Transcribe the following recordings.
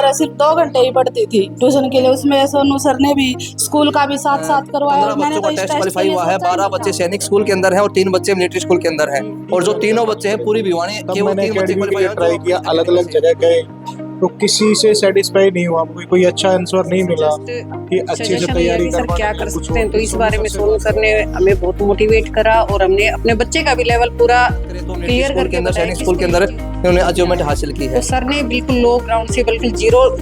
वगैरह सिर्फ 2 घंटे ही पढ़ती थी ट्यूशन के लिए। उसमें सोनू सर ने भी स्कूल का भी साथ साथ करवाया। 15 बच्चों का टेस्ट क्वालिफाई हुआ है, 12 बच्चे सैनिक स्कूल के अंदर हैं और 3 बच्चे मिलिट्री स्कूल के अंदर हैं। और जो तीनों बच्चे हैं पूरी भिवानी केवल 3 बच्चे क्वालिफाई हुए। ट्राई किया, अलग अलग जगह गए तो किसी से सेटिस्फाई नहीं हुआ, कोई अच्छा आंसर नहीं मिला कि अच्छे से तैयारी सर क्या कर सकते हैं। तो इस बारे में सोनू सर ने हमें बहुत मोटिवेट करा और हमने अपने बच्चे का भी लेवल पूरा क्लियर करके अंदर सैनिक स्कूल के अंदर उन्होंने अचीवमेंट हासिल की है। तो सर ने बिल्कुल लो ग्राउंड से बिल्कुल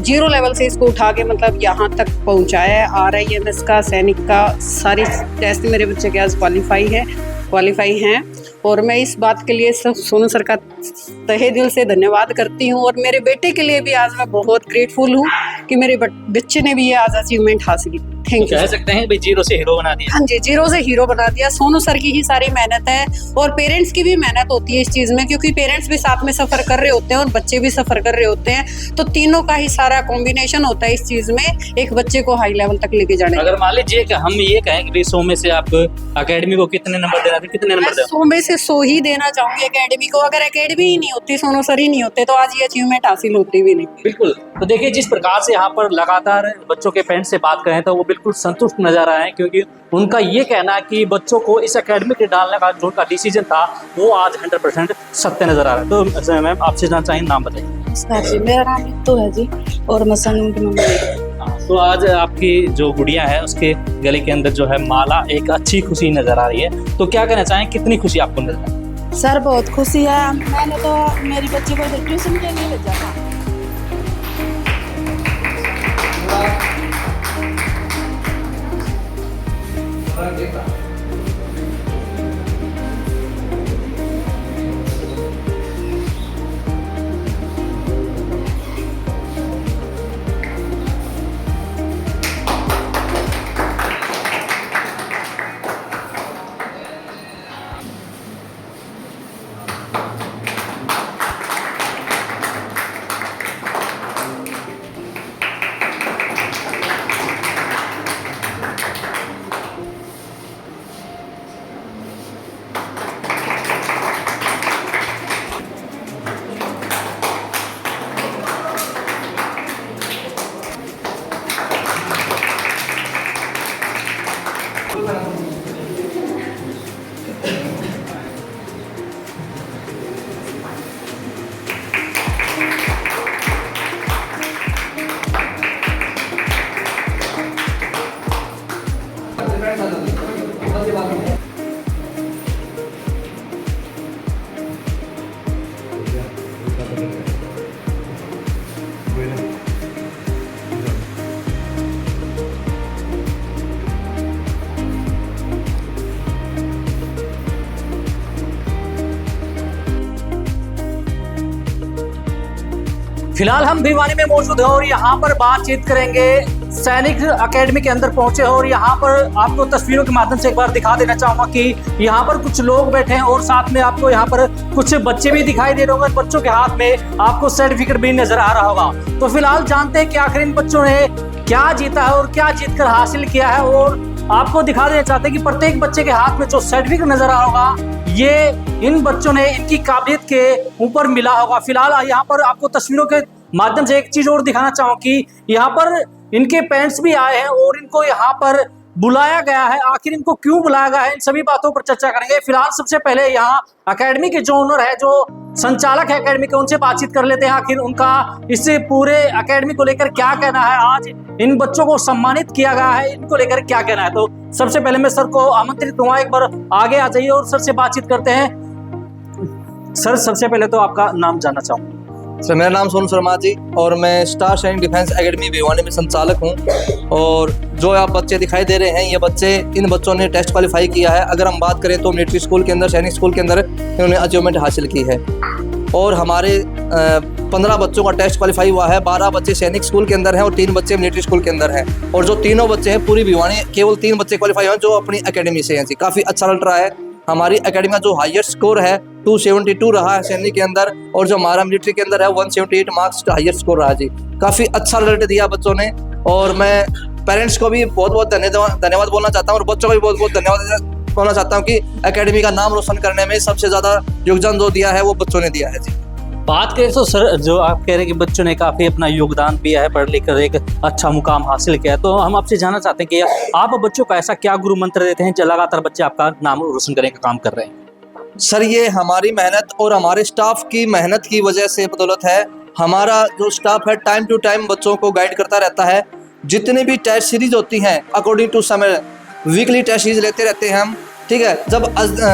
जीरो लेवल से इसको उठा के मतलब यहाँ तक पहुँचाया है। RIMS का, सैनिक का सारे टेस्ट मेरे बच्चे के आज क्वालिफाई हैं और मैं इस बात के लिए सोनू सर का तहे दिल से धन्यवाद करती हूँ। और मेरे बेटे के लिए भी आज मैं बहुत ग्रेटफुल हूँ कि मेरे बच्चे ने भी ये आज अचीवमेंट हासिल की। Thank you. कह सकते हैं भाई जीरो से हीरो बना दिया। हाँ जी, जीरो से हीरो बना दिया। सोनू सर की ही सारी मेहनत है और पेरेंट्स की भी मेहनत होती है इस चीज में, क्योंकि पेरेंट्स भी साथ में सफर कर रहे होते हैं और बच्चे भी सफर कर रहे होते हैं। तो तीनों का ही सारा कॉम्बिनेशन होता है इस चीज में एक बच्चे को हाई लेवल तक लेके जाने। अगर मान लीजिए कि हम ये कहें कि 100 में से आप अकेडमी को कितने नंबर देना थे, कितने नंबर देना? 100 में से 100 ही देना चाहूंगी अकेडमी को। अगर अकेडमी ही नहीं होती, सोनू सर ही नहीं होते तो आज ये अचीवमेंट हासिल होती भी नहीं। बिल्कुल। तो देखिए जिस प्रकार से यहाँ पर लगातार बच्चों के पेरेंट्स से बात करें तो वो बिल्कुल संतुष्ट नजर आए हैं, क्योंकि उनका ये कहना है कि बच्चों को इस अकेडमी के डालने का जो उनका डिसीजन था वो आज 100% सत्य नजर आ रहा है। तो मैम आपसे जानना चाहिए, नाम बताइए। जी, मेरा नाम रितु है जी और मैं सनू की मम्मी हूँ। तो आज आपकी जो गुड़िया है उसके गले के अंदर जो है माला, एक अच्छी खुशी नजर आ रही है। तो क्या कहना चाहें, कितनी खुशी आपको नजर आ रही है? सर बहुत खुशी है। मैंने तो मेरी बच्ची को ट्यूशन के लिए भेजा था। फिलहाल हम भिवानी में मौजूद हैं और यहाँ पर बातचीत करेंगे। सैनिक अकेडमी के अंदर पहुंचे और यहाँ पर आपको तस्वीरों के माध्यम से एक बार दिखा देना चाहूंगा कि यहाँ पर कुछ लोग बैठे हैं और साथ में आपको यहाँ पर कुछ बच्चे भी दिखाई दे रहे होंगे। बच्चों के हाथ में आपको सर्टिफिकेट भी नजर आ रहा होगा। तो फिलहाल जानते हैं कि आखिर इन बच्चों ने क्या जीता है और क्या जीत कर हासिल किया है। और आपको दिखा देना चाहते हैं कि प्रत्येक बच्चे के हाथ में जो सर्टिफिकेट नजर आ रहा होगा ये इन बच्चों ने इनकी काबिलियत के ऊपर मिला होगा। फिलहाल यहाँ पर आपको तस्वीरों के माध्यम से एक चीज और दिखाना चाहूँ कि यहाँ पर इनके पेरेंट्स भी आए हैं और इनको यहाँ पर बुलाया गया है। आखिर इनको क्यों बुलाया गया है, इन सभी बातों पर चर्चा करेंगे। फिलहाल सबसे पहले यहाँ अकेडमी के जो ओनर है, जो संचालक है अकेडमी के, उनसे बातचीत कर लेते हैं। आखिर उनका इस पूरे अकेडमी को लेकर क्या कहना है, आज इन बच्चों को सम्मानित किया गया है, इनको लेकर क्या कहना है। तो सबसे पहले मैं सर को आमंत्रित करूंगा, एक बार आगे आ जाइए और सर से बातचीत करते हैं। सर सबसे पहले तो आपका नाम जानना चाहूँगा। सर मेरा नाम सोनू शर्मा जी और मैं स्टार सैनिक डिफेंस एकेडमी भिवानी में संचालक हूं। और जो आप बच्चे दिखाई दे रहे हैं, ये बच्चे, इन बच्चों ने टेस्ट क्वालिफाई किया है। अगर हम बात करें तो मिलिट्री स्कूल के अंदर, सैनिक स्कूल के अंदर इन्होंने अचीवमेंट हासिल की है। और हमारे 15 बच्चों का टेस्ट क्वालिफाई हुआ है, 12 बच्चे सैनिक स्कूल के अंदर हैं और 3 बच्चे मिलिट्री स्कूल के अंदर हैं। और जो तीनों बच्चे हैं पूरी भिवानी केवल 3 बच्चे क्वालिफाई हुए हैं जो अपनी अकेडमी से हैं जी। काफ़ी अच्छा रिजल्ट रहा है। हमारी अकेडमी का जो हाईएस्ट स्कोर है 272 रहा है सैनिक के अंदर, और जो हमारा मिलिट्री के अंदर है 178 मार्क्स का हाईएस्ट स्कोर रहा जी। काफ़ी अच्छा रिजल्ट दिया बच्चों ने। और मैं पेरेंट्स को भी बहुत बहुत धन्यवाद बोलना चाहता हूँ और बच्चों को भी बहुत बहुत धन्यवाद बोलना चाहता हूँ कि अकेडमी का नाम रोशन करने में सबसे ज़्यादा योगदान जो दिया है वो बच्चों ने दिया है जी। बात करें तो सर, जो आप कह रहे हैं कि बच्चों ने काफ़ी अपना योगदान दिया है, पढ़ लिख कर एक अच्छा मुकाम हासिल किया है, तो हम आपसे जानना चाहते हैं कि आप बच्चों को ऐसा क्या गुरु मंत्र देते हैं जो लगातार बच्चे आपका नाम रोशन करने का काम कर रहे हैं? सर ये हमारी मेहनत और हमारे स्टाफ की मेहनत की वजह से बदौलत है। हमारा जो स्टाफ है टाइम टू टाइम बच्चों को गाइड करता रहता है। जितने भी टेस्ट सीरीज होती हैं अकॉर्डिंग टू समय वीकली टेस्ट सीरीज लेते रहते हैं हम, ठीक है। जब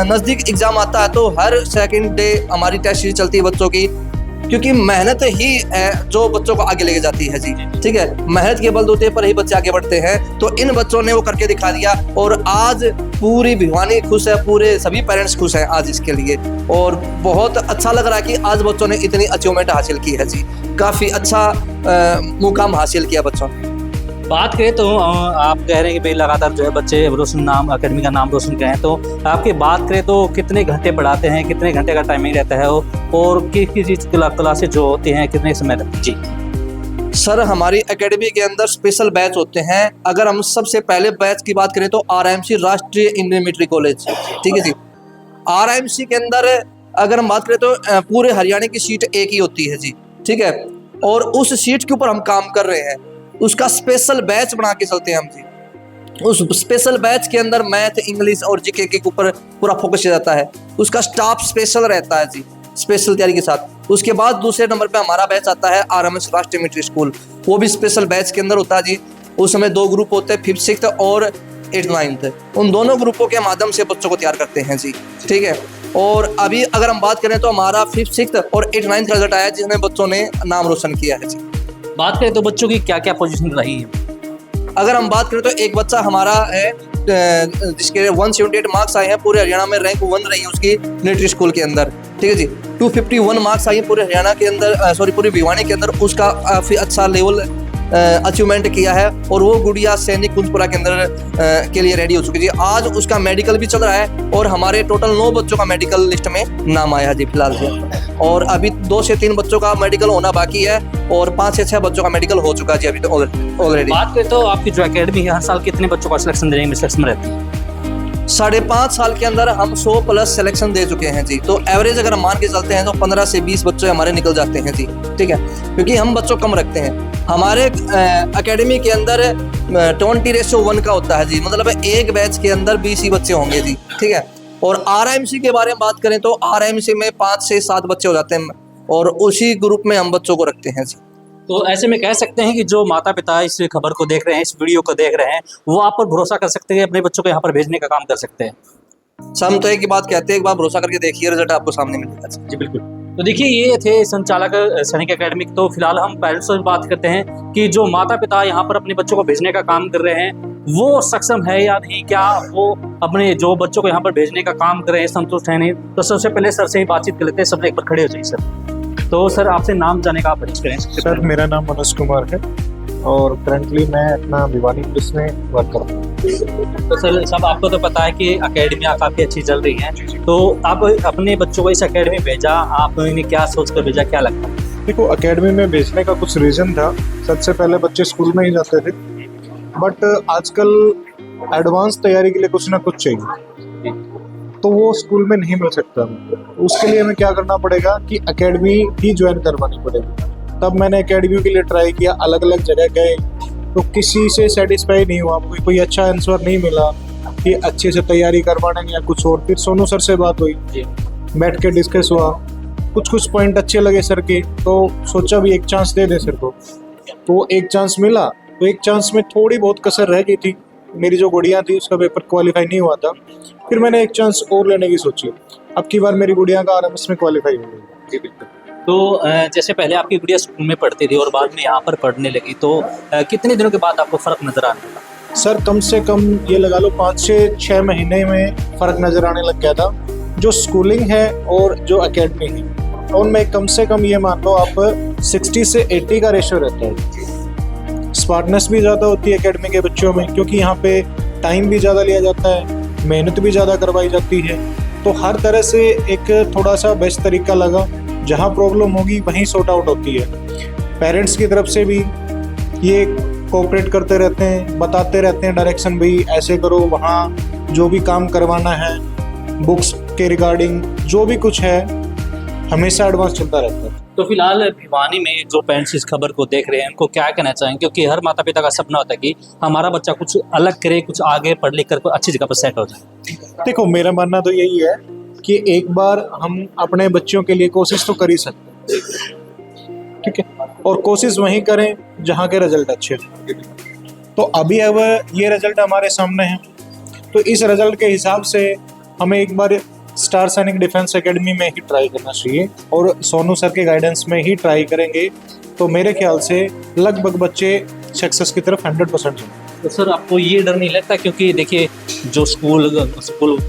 नज़दीक एग्ज़ाम आता है तो हर सेकंड डे हमारी टेस्ट सीरीज चलती है बच्चों की, क्योंकि मेहनत ही है जो बच्चों को आगे लेके जाती है जी, ठीक है। मेहनत के बलबूते पर ही बच्चे आगे बढ़ते हैं। तो इन बच्चों ने वो करके दिखा दिया और आज पूरी भिवानी खुश है, पूरे सभी पेरेंट्स खुश हैं आज इसके लिए। और बहुत अच्छा लग रहा है कि आज बच्चों ने इतनी अचीवमेंट हासिल की है जी, काफ़ी अच्छा मुकाम हासिल किया बच्चों ने। बात करें तो आप कह रहे हैं कि भाई लगातार जो है बच्चे रोशन नाम अकेडमी का नाम रोशन करें, तो आपकी बात करें तो कितने घंटे पढ़ाते हैं, कितने घंटे का टाइमिंग रहता है और किस चीज़ क्लासेज जो होती हैं कितने समय रहती हैं? जी सर हमारी एकेडमी के अंदर स्पेशल बैच होते हैं। अगर हम सबसे पहले बैच की बात करें तो RIMC राष्ट्रीय इंडियन मिलिट्री कॉलेज, ठीक है जी। RIMC के अंदर अगर हम बात करें तो पूरे हरियाणा की सीट एक ही होती है जी, ठीक है। और उस सीट के ऊपर हम काम कर रहे हैं, उसका स्पेशल बैच बना के चलते हैं हम जी। उस स्पेशल बैच के अंदर मैथ, इंग्लिश और जीके के ऊपर पूरा फोकस किया जाता है। उसका स्टाफ स्पेशल रहता है जी, स्पेशल तैयारी के साथ। उसके बाद दूसरे नंबर पे हमारा बैच आता है RMS राष्ट्रीय मिलिट्री स्कूल, वो भी स्पेशल बैच के अंदर होता है जी। उस समय 2 ग्रुप होते हैं, 5th 6th और 8th 9th। उन दोनों ग्रुपों के माध्यम से बच्चों को तैयार करते हैं जी, ठीक है। और अभी अगर हम बात करें तो हमारा 5th 6th और 8th 9th का रिजल्ट आया जिसमें बच्चों ने नाम रोशन किया है जी। बात करें तो बच्चों की क्या क्या पोजीशन रही है? अगर हम बात करें तो एक बच्चा हमारा है जिसके 178 मार्क्स आए हैं, पूरे हरियाणा में रैंक 1 रही है उसकी मिलिट्री स्कूल के अंदर, ठीक है जी। 251 मार्क्स आए हैं पूरे हरियाणा के अंदर, पूरी भिवानी के अंदर। उसका काफ़ी अच्छा लेवल अचीवमेंट किया है और वो गुड़िया सैनिक कुंजपुरा के अंदर के लिए रेडी हो चुकी है। आज उसका मेडिकल भी चल रहा है और हमारे टोटल 9 बच्चों का मेडिकल लिस्ट में नाम आया है जी फिलहाल से। और अभी 2 से 3 बच्चों का मेडिकल होना बाकी है और 5 से 6 बच्चों का मेडिकल हो चुका है जी अभी तो ऑलरेडी। बात करें तो आपकी जो अकेडमी है हर साल कितने बच्चों का सिलेक्शन देने में सक्षम रहती है? 5.5 साल के अंदर हम 100+ सिलेक्शन दे चुके हैं जी। तो एवरेज अगर हम मान के चलते हैं तो 15 से 20 बच्चे हमारे निकल जाते हैं जी, ठीक है। क्योंकि हम बच्चों कम रखते हैं। हमारे एकेडमी के अंदर 20:1 का होता है जी, मतलब एक बैच के अंदर 20 ही बच्चे होंगे जी, ठीक है। और RIMC के बारे में बात करें तो RIMC में 5 से 7 बच्चे हो जाते हैं और उसी ग्रुप में हम बच्चों को रखते हैं जी। तो ऐसे में कह सकते हैं कि जो माता पिता इस खबर को देख रहे हैं, इस वीडियो को देख रहे हैं, वो आप पर भरोसा कर सकते हैं, अपने बच्चों को यहाँ पर भेजने का काम कर सकते हैं। हम तो एक ही बात कहते हैं, एक बार भरोसा करके देखिए, रिजल्ट आपको सामने मिलेगा जी बिल्कुल। तो देखिए ये थे संचालक सैनिक एकेडमी। तो फिलहाल हम पेरेंट्स से बात करते हैं कि जो माता पिता यहाँ पर अपने बच्चों को भेजने का काम कर रहे हैं वो सक्षम है या नहीं, क्या वो अपने जो बच्चों को यहाँ पर भेजने का काम कर रहे हैं संतुष्ट है नहीं। तो सबसे पहले सर से ही बातचीत कर लेते हैं, सब एक बार खड़े हो जाइए सर। तो सर आपसे नाम जाने का आप परिचय करें। सर मेरा नाम मनोज कुमार है और करंटली मैं अपना भिवानी पुलिस में वर्क करता हूँ। तो सर सब आपको तो पता है कि अकेडमियाँ काफ़ी अच्छी चल रही हैं, तो आप अपने बच्चों को इस अकेडमी भेजा, आपने क्या सोच कर भेजा, क्या लगता है? देखो अकेडमी में भेजने का कुछ रीज़न था। सबसे पहले बच्चे स्कूल में ही जाते थे, बट आजकल एडवांस तैयारी के लिए कुछ ना कुछ चाहिए, तो वो स्कूल में नहीं मिल सकता। उसके लिए हमें क्या करना पड़ेगा कि एकेडमी ही ज्वाइन करवानी पड़ेगी। तब मैंने एकेडमी के लिए ट्राई किया, अलग अलग जगह गए, तो किसी से सेटिस्फाई नहीं हुआ, कोई अच्छा आंसर नहीं मिला कि अच्छे से तैयारी करवाने या कुछ और। फिर सोनू सर से बात हुई, बैठ के डिस्कस हुआ, कुछ पॉइंट अच्छे लगे सर के, तो सोचा भी एक चांस दे दे सर को। तो एक चांस मिला, तो एक चांस में थोड़ी बहुत कसर रह गई थी। मेरी जो गुड़िया थी उसका पेपर क्वालिफाई नहीं हुआ था, फिर मैंने एक चांस और लेने की सोची। अब की बार मेरी गुड़िया का RMS में क्वालिफाई हो गई। तो जैसे पहले आपकी गुड़िया स्कूल में पढ़ती थी और बाद में यहाँ पर पढ़ने लगी, तो कितने दिनों के बाद आपको फ़र्क नज़र आने लगा? सर कम से कम ये लगा लो 5 से 6 महीने में फ़र्क नज़र आने लग गया था। जो स्कूलिंग है और जो एकेडमी है उनमें कम से कम ये मान लो आप 60 से 80 का रेशो रहता है। स्मार्टनेस भी ज़्यादा होती है एकेडमी के बच्चों में, क्योंकि यहाँ पे टाइम भी ज़्यादा लिया जाता है, मेहनत भी ज़्यादा करवाई जाती है। तो हर तरह से एक थोड़ा सा बेस्ट तरीका लगा, जहाँ प्रॉब्लम होगी वहीं सॉर्ट आउट होती है। पेरेंट्स की तरफ से भी ये कोऑपरेट करते रहते हैं, बताते रहते हैं डायरेक्शन, भाई ऐसे करो, वहाँ जो भी काम करवाना है, बुक्स के रिगार्डिंग जो भी कुछ है, हमेशा एडवांस चलता रहता है। तो फिलहाल भिवानी में जो पेरेंट्स इस खबर को देख रहे हैं उनको क्या कहना चाहेंगे, क्योंकि हर माता पिता का सपना होता है कि हमारा बच्चा कुछ अलग करे, कुछ आगे पढ़ लिख कर कोई अच्छी जगह पर सेट हो जाए। देखो, मेरा मानना तो यही है कि एक बार हम अपने बच्चों के लिए कोशिश तो कर ही सकते हैं, ठीक है, और कोशिश वहीं करें जहाँ के रिजल्ट अच्छे हों। तो अभी अब ये रिजल्ट हमारे सामने है, तो इस रिजल्ट के हिसाब से हमें एक बार स्टार सैनिक डिफेंस एकेडमी में ही ट्राई करना चाहिए और सोनू सर के गाइडेंस में ही ट्राई करेंगे तो मेरे ख्याल से लगभग बच्चे सक्सेस की तरफ 100% हैं। तो सर आपको ये डर नहीं लगता, क्योंकि देखिए जो स्कूल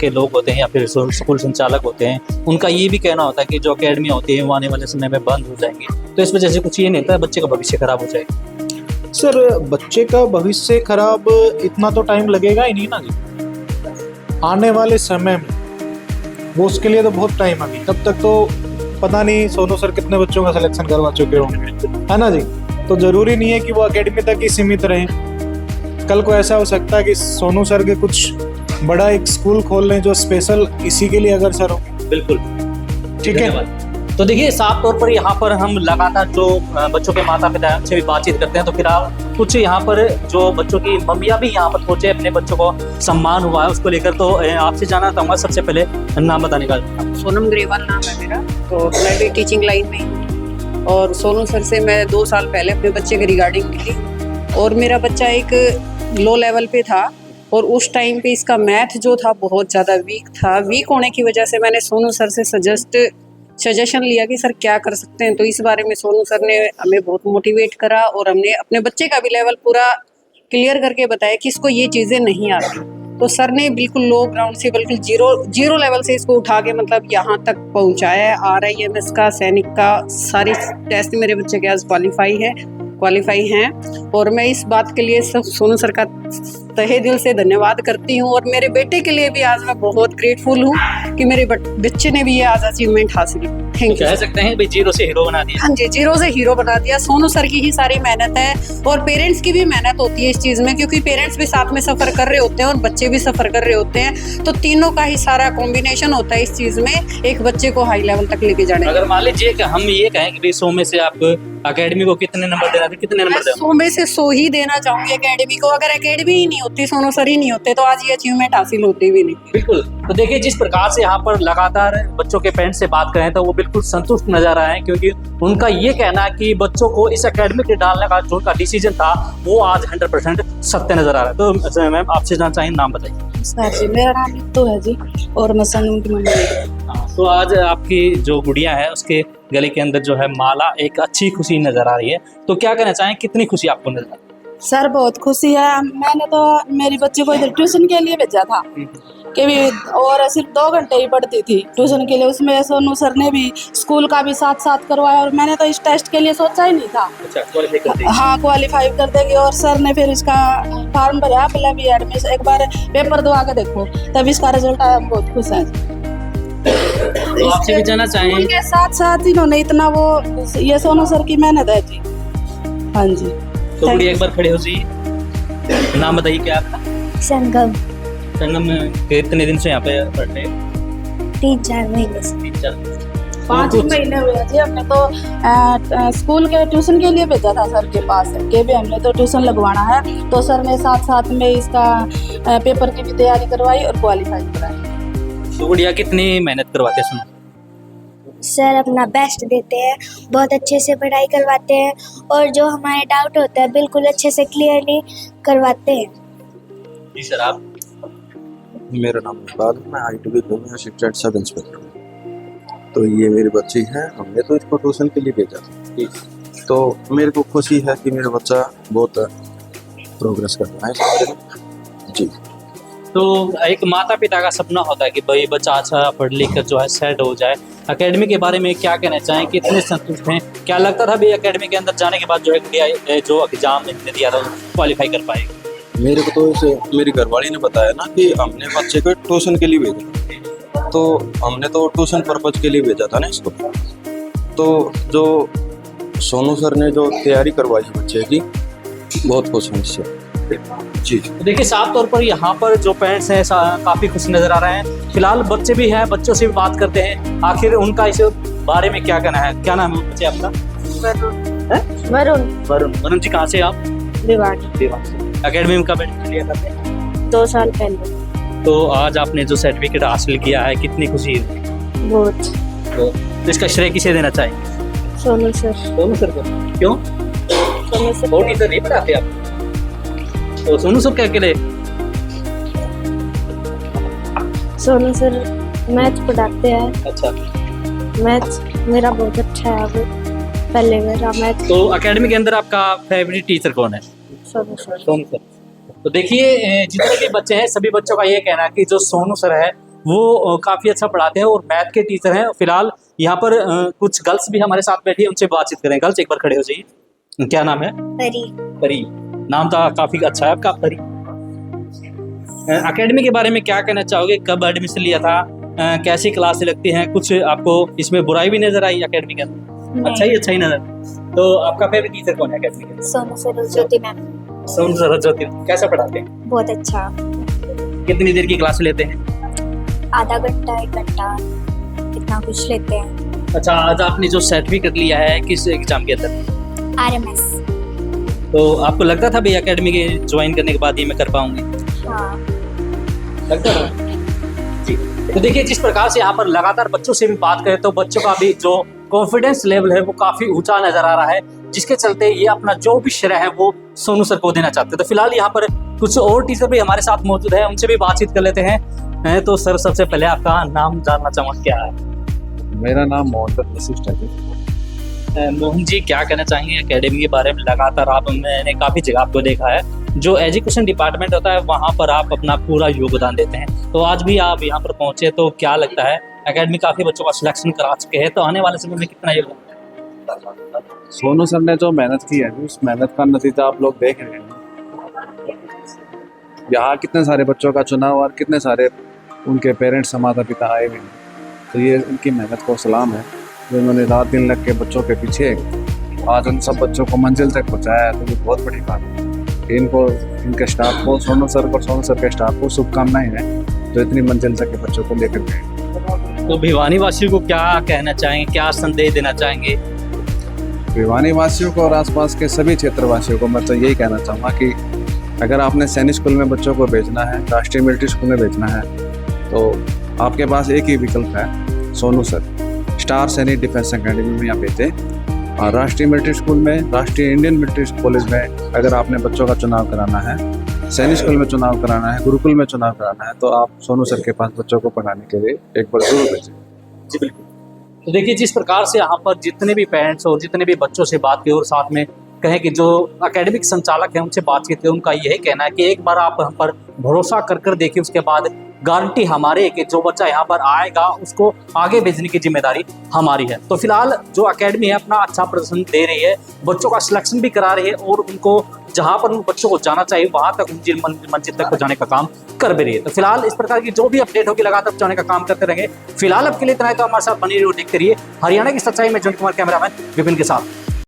के लोग होते हैं या फिर स्कूल संचालक होते हैं, उनका ये भी कहना होता है कि जो अकेडमी होती है वो आने वाले समय में बंद हो जाएंगी, तो इस वजह से कुछ ये नहीं होता बच्चे का भविष्य खराब हो जाएगा। सर, बच्चे का भविष्य खराब इतना तो टाइम लगेगा ही नहीं ना जी, आने वाले समय में वो उसके लिए तो बहुत टाइम अभी, तब तक तो पता नहीं सोनू सर कितने बच्चों का सिलेक्शन करवा चुके होंगे, है ना जी। तो जरूरी नहीं है कि वो एकेडमी तक ही सीमित रहे, कल को ऐसा हो सकता है कि सोनू सर के कुछ बड़ा एक स्कूल खोल लें जो स्पेशल इसी के लिए अगर सर हो। बिल्कुल, ठीक है। तो देखिए साफ तौर पर यहाँ पर हम लगातार जो बच्चों के माता पिता से भी बातचीत करते हैं, तो फिर कुछ यहाँ पर जो बच्चों की मम्मियाँ भी यहाँ पर पहुँचे, अपने बच्चों को सम्मान हुआ है उसको लेकर, तो आपसे जानना चाहूँगा सबसे पहले नाम बताने का। सोनम ग्रेवाल नाम है मेरा, तो मैं भी टीचिंग लाइन में हूँ और सोनू सर से मैं 2 साल पहले अपने बच्चे के रिगार्डिंग मिली और मेरा बच्चा एक लो लेवल पे था और उस टाइम पे इसका मैथ जो था बहुत ज़्यादा वीक था। वीक होने की वजह से मैंने सोनू सर से सजेशन लिया कि सर क्या कर सकते हैं, तो इस बारे में सोनू सर ने हमें बहुत मोटिवेट करा और हमने अपने बच्चे का भी लेवल पूरा क्लियर करके बताया कि इसको ये चीज़ें नहीं आती। तो सर ने बिल्कुल लो ग्राउंड से बिल्कुल जीरो लेवल से इसको उठा के मतलब यहाँ तक पहुँचाया है। RIMS का, सैनिक का सारे टेस्ट मेरे बच्चे के आज क्वालिफाई हैं और मैं इस बात के लिए सोनू सर का तहे दिल से धन्यवाद करती हूँ और मेरे बेटे के लिए भी आज मैं बहुत ग्रेटफुल हूँ कि मेरे बच्चे ने भी ये आज अचीवमेंट हासिल की। Thank you. कह सकते हैं भाई जीरो से हीरो बना दिया। हाँ जी, जीरो से हीरो बना दिया। सोनू सर की ही सारी मेहनत है और पेरेंट्स की भी मेहनत होती है इस चीज़ में, क्योंकि पेरेंट्स भी साथ में सफ़र कर रहे होते हैं और बच्चे भी सफ़र कर रहे होते हैं, तो तीनों का ही सारा कॉम्बिनेशन होता है इस चीज़ में एक बच्चे को हाई लेवल तक लेके जाने। अगर मान लीजिए कि हम ये कहें कि भाई 100 में से आप अकेडमी को कितने नंबर देना थे, कितने नंबर देना? 100 में से 100 ही देना चाहूंगी अकेडमी को। अगर अकेडमी ही नहीं होती, सोनू सर ही नहीं होते, तो आज ये अचीवमेंट हासिल होती भी नहीं। बिल्कुल। तो देखिए जिस प्रकार से यहाँ पर लगातार बच्चों के पेरेंट्स से बात करें तो वो बिल्कुल संतुष्ट नजर आए हैं, क्योंकि उनका ये कहना है कि बच्चों को इस अकेडमी में डालने का जो उनका डिसीजन था वो आज 100% सत्य नजर आ रहा है। तो मैम आपसे जानना चाहिए, नाम बताइए। सर जी, मेरा नाम रितु है जी और मैं सनम की मम्मी हूँ। तो आज आपकी जो गुड़िया है उसके गले के अंदर जो है माला, एक अच्छी खुशी नजर आ रही है, तो क्या कहना चाहें, कितनी खुशी आपको नजर आ रही है? सर बहुत खुशी है। मैंने तो मेरी बच्ची को इधर ट्यूशन के लिए भेजा था कि भी और सिर्फ 2 घंटे ही पढ़ती थी ट्यूशन के लिए, उसमें सोनू सर ने भी स्कूल का भी साथ करवाया और मैंने तो इस टेस्ट के लिए सोचा ही नहीं था। अच्छा, क्वालिफाई कर दी। हाँ, क्वालिफाई कर देगी और सर ने फिर इसका फॉर्म भरा, पहले भी एडमिशन एक बार पेपर दो आके देखो, तब इसका रिजल्ट आया। हम बहुत खुश हैं। तो आपसे भी जानना चाहें, उनके साथ इन्होंने इतना वो ये सोनू सर की मेहनत है जी। हाँ जी। तो गुड़िया एक बार खड़े हो जाइए, नाम बताइए क्या आपका? संगम। संगम कितने दिन से यहाँ पे पढ़ रहे हैं? 3-4 महीने से। 5 महीने हुए जी। हमने तो स्कूल के ट्यूशन के लिए भेजा था सर के पास कि भी हमने तो ट्यूशन लगवाना है, तो सर ने साथ में इसका पेपर की भी तैयारी करवाई और क्वालिफाई कराई। तो गुड़िया कितनी मेहनत करवाते हैं? सुनो, सर अपना बेस्ट देते हैं, बहुत अच्छे से पढ़ाई करवाते हैं और जो हमारे डाउट होता है बिल्कुल अच्छे से क्लियरली करवाते हैं। जी सर, आप? मेरा नाम इकबाल है, मैं ITB में असिस्टेंट सब इंस्पेक्टर हूँ। तो ये मेरी बच्ची है, हमने तो इसको ट्यूशन के लिए भेजा था, तो मेरे को खुशी है कि मेरा बच्चा बहुत प्रोग्रेस कर रहा है जी। तो एक माता पिता का सपना होता है कि भाई बच्चा अच्छा पढ़ लिख कर जो है सेट हो जाए। एकेडमी के बारे में क्या कहना चाहें, कितने संतुष्ट हैं? क्या लगता था भाई एकेडमी के अंदर जाने के बाद जो है गुड़िया जो एग्जाम ने दिया था क्वालिफाई कर पाएगी? मेरे को तो इसे मेरी घरवाली ने बताया ना कि हमने बच्चे को ट्यूशन के लिए भेजा, तो हमने तो ट्यूशन पर्पज के लिए भेजा था ना इसको। तो जो सोनू सर ने जो तैयारी करवाई बच्चे की, बहुत खुश हूँ इससे। जी तो देखिए साफ तौर पर यहाँ पर जो पेरेंट्स हैं काफ़ी खुश नज़र आ रहे हैं। फिलहाल बच्चे भी हैं, बच्चों से भी बात करते हैं, आखिर उनका इस बारे में क्या कहना है। क्या नाम है बच्चे आपका? वरुण वरुण जी, कहाँ से आप? भिवानी अकेडमी में कब एडमिशन लिया करते हैं? 2 साल पहले। तो आज आपने जो सर्टिफिकेट हासिल किया है, कितनी खुशी है? बहुत। तो इसका श्रेय किसे देना चाहेंगे? सोनू सर। सोनू सर को। क्यों? सोनू सर वो टीचर नहीं पढ़ाते आप? तो सोनू सर क्या अकेले? सोनू सर मैथ पढ़ाते हैं। अच्छा, मैथ मेरा बहुत अच्छा है। अब पहले मेरा मैथ तो अकेडमी के अंदर आपका फेवरेट टीचर कौन है? सोनू सर। सोनू सर। तो देखिए जितने भी बच्चे हैं सभी बच्चों का ये कहना है कि जो सोनू सर है वो काफ़ी अच्छा पढ़ाते हैं और मैथ के टीचर हैं। फिलहाल यहाँ पर कुछ गर्ल्स भी हमारे साथ बैठी है, उनसे बातचीत करें। गर्ल्स एक बार खड़े हो जाइए। क्या नाम है? परी। परी, नाम तो काफ़ी अच्छा है आपका, परी। अकेडमी के बारे में क्या कहना चाहोगे? कब एडमिशन लिया था? कैसी क्लास लगती हैं? कुछ आपको इसमें बुराई भी नजर आई अकेडमी के अंदर? अच्छा ही नजर। तो आपका फेवरेट टीचर कौन है अकेडमी के अंदर? सोनू सरस्वती मैम। सोनू सरस्वती। कैसा पढ़ाते हैं? बहुत अच्छा। कितनी देर की क्लास लेते हैं? आधा घंटा 1 घंटा इतना कुछ लेते हैं। अच्छा, आज आपने जो सर्टिफिकेट लिया है किस एग्जाम के अंदर? RMS। तो आपको लगता था भाई अकेडमी के ज्वाइन करने के बाद ही मैं कर पाऊंगी? हाँ। लगता था जी। तो देखिए जिस प्रकार से यहाँ पर लगातार बच्चों से भी बात करें तो बच्चों का भी जो कॉन्फिडेंस लेवल है वो काफ़ी ऊंचा नज़र आ रहा है, जिसके चलते ये अपना जो भी श्रेय है वो सोनू सर को देना चाहते हैं। तो फिलहाल यहाँ पर कुछ और टीचर भी हमारे साथ मौजूद है, उनसे भी बातचीत कर लेते हैं। तो सर सबसे पहले आपका नाम जानना चाहूँगा, क्या है? मेरा नाम मोहम्मद वशिष्ठ है। मोहन जी, क्या कहना चाहेंगे अकेडमी के बारे में? लगातार मैंने काफ़ी जगह आपको देखा है, जो एजुकेशन डिपार्टमेंट होता है वहाँ पर आप अपना पूरा योगदान देते हैं। तो आज भी आप यहाँ पर पहुँचे, तो क्या लगता है अकेडमी काफ़ी बच्चों का सिलेक्शन करा चुके हैं, तो आने वाले समय में कितना योगदान? सोनू सर ने जो मेहनत की है उस मेहनत का नतीजा आप लोग देख रहे हैं। यहाँ कितने सारे बच्चों का चुनाव और कितने सारे उनके पेरेंट्स माता पिता आए हुए हैं, तो ये उनकी मेहनत को सलाम है जो उन्होंने रात दिन लग के बच्चों के पीछे आज उन सब बच्चों को मंजिल तक पहुँचाया है। तो ये बहुत बड़ी बात है। इनको, इनके स्टाफ को, सोनू सर और सोनू सर के स्टाफ को शुभकामनाएं हैं जो इतनी मंजिल तक के बच्चों को लेकर गए। तो भिवानी वासियों को क्या कहना चाहेंगे, क्या संदेश देना चाहेंगे? भिवानी वासियों को और आसपास के सभी क्षेत्र वासियों को मैं तो यही कहना चाहूँगा कि अगर आपने सैनिक स्कूल में बच्चों को भेजना है, राष्ट्रीय मिलिट्री स्कूल में भेजना है, तो आपके पास एक ही विकल्प है, सोनू सर। स्टार सैनिक डिफेंस अकेडमी में आप भेजें। और राष्ट्रीय मिलिट्री स्कूल में, राष्ट्रीय इंडियन मिलिट्री कॉलेज में अगर आपने बच्चों का चुनाव कराना है, सैनिक स्कूल में चुनाव कराना है, गुरुकुल में चुनाव कराना है, तो आप सोनू सर के पास बच्चों को पढ़ाने के लिए एक बार जरूर भेजें। जी बिल्कुल। तो देखिए जिस प्रकार से यहाँ पर जितने भी पेरेंट्स और जितने भी बच्चों से बात की और साथ में कहें कि जो एकेडमिक संचालक हैं उनसे बातचीत की, उनका यही कहना है कि एक बार आप हम पर भरोसा कर देखिए, उसके बाद गारंटी हमारे कि जो बच्चा यहाँ पर आएगा उसको आगे भेजने की जिम्मेदारी हमारी है। तो फिलहाल जो एकेडमी है अपना अच्छा प्रदर्शन दे रही है, बच्चों का सिलेक्शन भी करा रही है और उनको जहाँ पर उन बच्चों को जाना चाहिए वहाँ तक उनकी मंजिल तक पहुँचाने का काम कर भी रही है। तो फिलहाल इस प्रकार की जो भी अपडेट होगी लगातार पहुँचाने का काम करते रहेंगे। फिलहाल अब के लिए इतना है, तो हमारे साथ बनी रहिए और देखते रहिए हरियाणा की सच्चाई में। जन कुमार कैमरामैन विपिन के साथ।